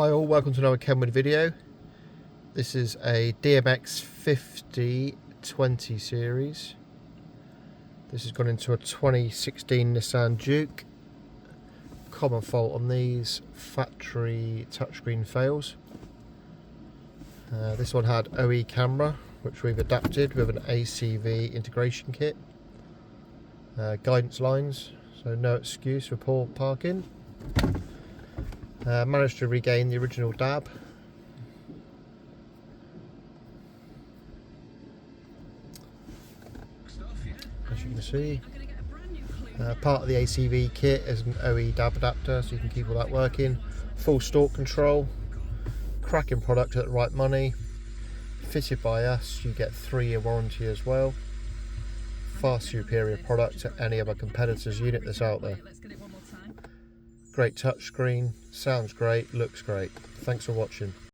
Hi all, welcome to another KENWOOD video. This is a DMX5020 series. This has gone into a 2016 Nissan Juke. Common fault on these, factory touchscreen fails. This one had OE camera, which we've adapted with an ACV integration kit. Guidance lines, so no excuse for poor parking. Managed to regain the original DAB. As you can see, part of the ACV kit is an OE DAB adapter, so you can keep all that working. Full stalk control, cracking product at the right money. Fitted by us, you get 3-year warranty as well. Far superior product to any other competitor's unit that's out there. Great touchscreen, sounds great, looks great. Thanks for watching.